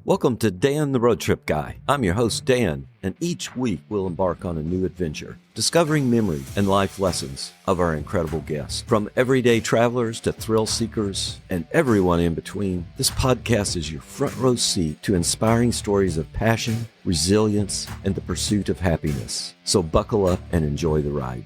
Welcome to Dan the Road Trip Guy. I'm your host, Dan, and each week we'll embark on a new adventure, discovering memory and life lessons of our incredible guests. From everyday travelers to thrill seekers and everyone in between, this podcast is your front row seat to inspiring stories of passion, resilience, and the pursuit of happiness. So buckle up and enjoy the ride.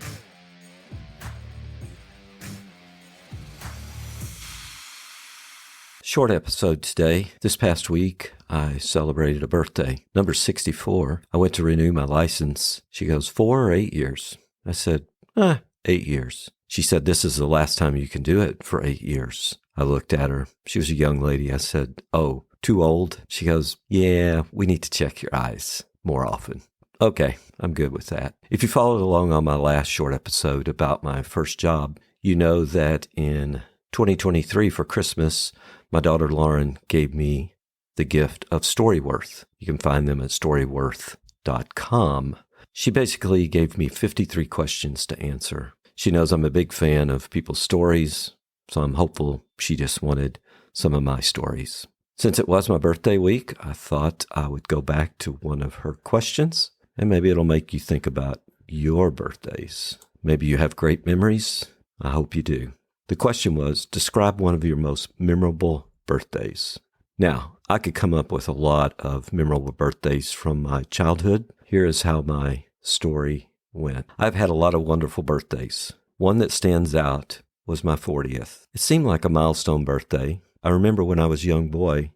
Short episode today. This past week, I celebrated a birthday, number 64. I went to renew my license. She goes, 4 or 8 years? I said, 8 years. She said, this is the last time you can do it for 8 years. I looked at her. She was a young lady. I said, oh, too old? She goes, yeah, we need to check your eyes more often. Okay, I'm good with that. If you followed along on my last short episode about my first job, you know that in 2023 for Christmas, my daughter Lauren gave me the gift of Storyworth. You can find them at storyworth.com. She basically gave me 53 questions to answer. She knows I'm a big fan of people's stories, so I'm hopeful she just wanted some of my stories. Since it was my birthday week, I thought I would go back to one of her questions, and maybe it'll make you think about your birthdays. Maybe you have great memories. I hope you do. The question was, describe one of your most memorable birthdays. Now, I could come up with a lot of memorable birthdays from my childhood. Here is how my story went. I've had a lot of wonderful birthdays. One that stands out was my 40th. It seemed like a milestone birthday. I remember when I was a young boy,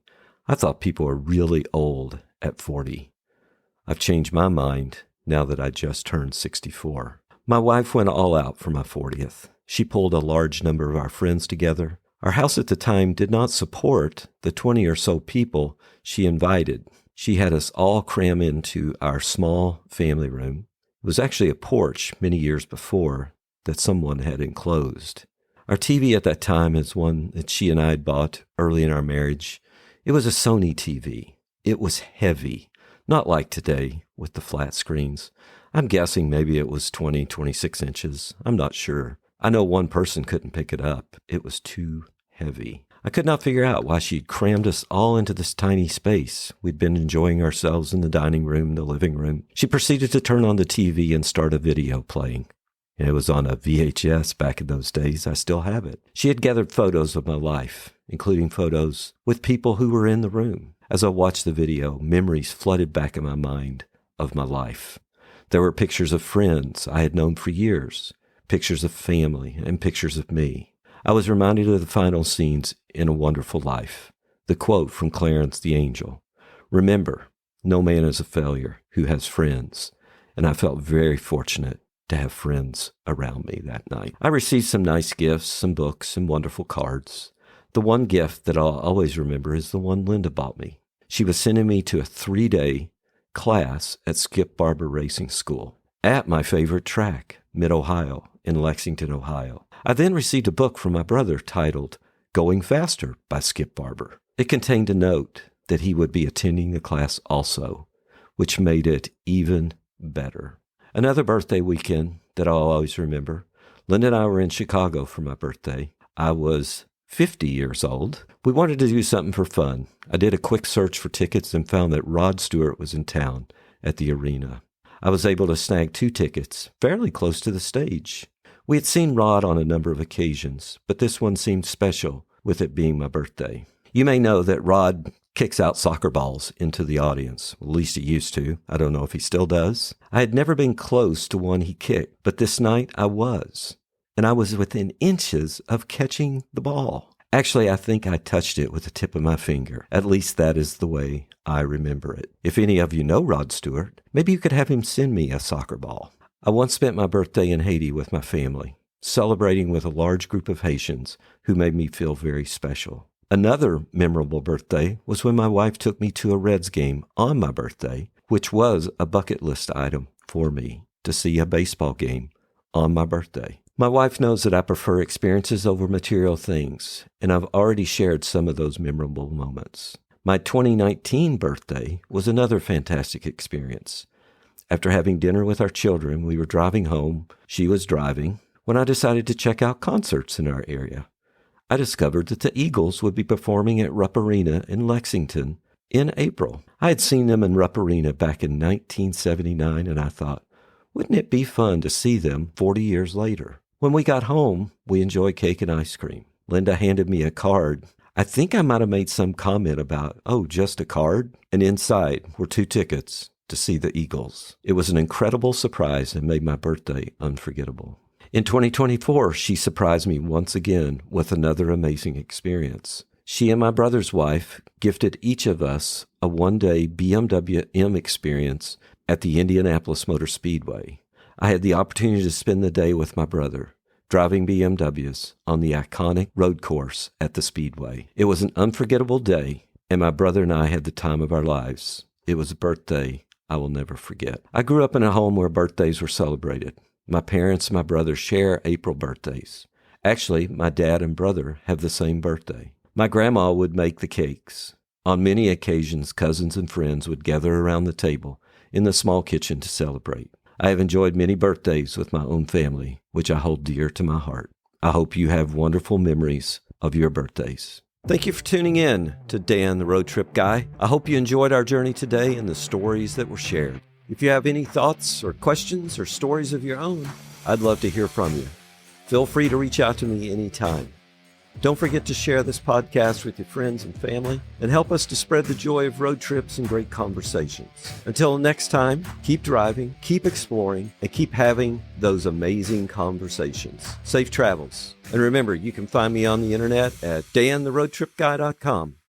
I thought people were really old at 40. I've changed my mind now that I just turned 64. My wife went all out for my 40th. She pulled a large number of our friends together. Our house at the time did not support the 20 or so people she invited. She had us all cram into our small family room. It was actually a porch many years before that someone had enclosed. Our TV at that time is one that she and I had bought early in our marriage. It was a Sony TV. It was heavy, not like today with the flat screens. I'm guessing maybe it was 20, 26 inches. I'm not sure. I know one person couldn't pick it up. It was too heavy. I could not figure out why she'd crammed us all into this tiny space. We'd been enjoying ourselves in the dining room, the living room. She proceeded to turn on the TV and start a video playing. It was on a VHS back in those days. I still have it. She had gathered photos of my life, including photos with people who were in the room. As I watched the video, memories flooded back in my mind of my life. There were pictures of friends I had known for years, pictures of family, and pictures of me. I was reminded of the final scenes in A Wonderful Life. The quote from Clarence the Angel, remember, no man is a failure who has friends. And I felt very fortunate to have friends around me that night. I received some nice gifts, some books, and wonderful cards. The one gift that I'll always remember is the one Linda bought me. She was sending me to a 3-day class at Skip Barber Racing School at my favorite track, Mid-Ohio, in Lexington, Ohio. I then received a book from my brother titled Going Faster by Skip Barber. It contained a note that he would be attending the class also, which made it even better. Another birthday weekend that I'll always remember, Linda and I were in Chicago for my birthday. I was 50 years old. We wanted to do something for fun. I did a quick search for tickets and found that Rod Stewart was in town at the arena. I was able to snag 2 tickets, fairly close to the stage. We had seen Rod on a number of occasions, but this one seemed special with it being my birthday. You may know that Rod kicks out soccer balls into the audience. At least he used to. I don't know if he still does. I had never been close to one he kicked, but this night I was. And I was within inches of catching the ball. Actually, I think I touched it with the tip of my finger. At least that is the way I remember it. If any of you know Rod Stewart, maybe you could have him send me a soccer ball. I once spent my birthday in Haiti with my family, celebrating with a large group of Haitians who made me feel very special. Another memorable birthday was when my wife took me to a Reds game on my birthday, which was a bucket list item for me to see a baseball game on my birthday. My wife knows that I prefer experiences over material things, and I've already shared some of those memorable moments. My 2019 birthday was another fantastic experience. After having dinner with our children, we were driving home. She was driving when I decided to check out concerts in our area. I discovered that the Eagles would be performing at Rupp Arena in Lexington in April. I had seen them in Rupp Arena back in 1979, and I thought, wouldn't it be fun to see them 40 years later? When we got home, we enjoyed cake and ice cream. Linda handed me a card. I think I might have made some comment about, oh, just a card? And inside were 2 tickets to see the Eagles. It was an incredible surprise and made my birthday unforgettable. In 2024, she surprised me once again with another amazing experience. She and my brother's wife gifted each of us a one-day BMW M experience at the Indianapolis Motor Speedway. I had the opportunity to spend the day with my brother, driving BMWs on the iconic road course at the Speedway. It was an unforgettable day, and my brother and I had the time of our lives. It was a birthday I will never forget. I grew up in a home where birthdays were celebrated. My parents and my brother share April birthdays. Actually, my dad and brother have the same birthday. My grandma would make the cakes. On many occasions, cousins and friends would gather around the table in the small kitchen to celebrate. I have enjoyed many birthdays with my own family, which I hold dear to my heart. I hope you have wonderful memories of your birthdays. Thank you for tuning in to Dan the Road Trip Guy. I hope you enjoyed our journey today and the stories that were shared. If you have any thoughts or questions or stories of your own, I'd love to hear from you. Feel free to reach out to me anytime. Don't forget to share this podcast with your friends and family and help us to spread the joy of road trips and great conversations. Until next time, keep driving, keep exploring, and keep having those amazing conversations. Safe travels. And remember, you can find me on the internet at dantheroadtripguy.com.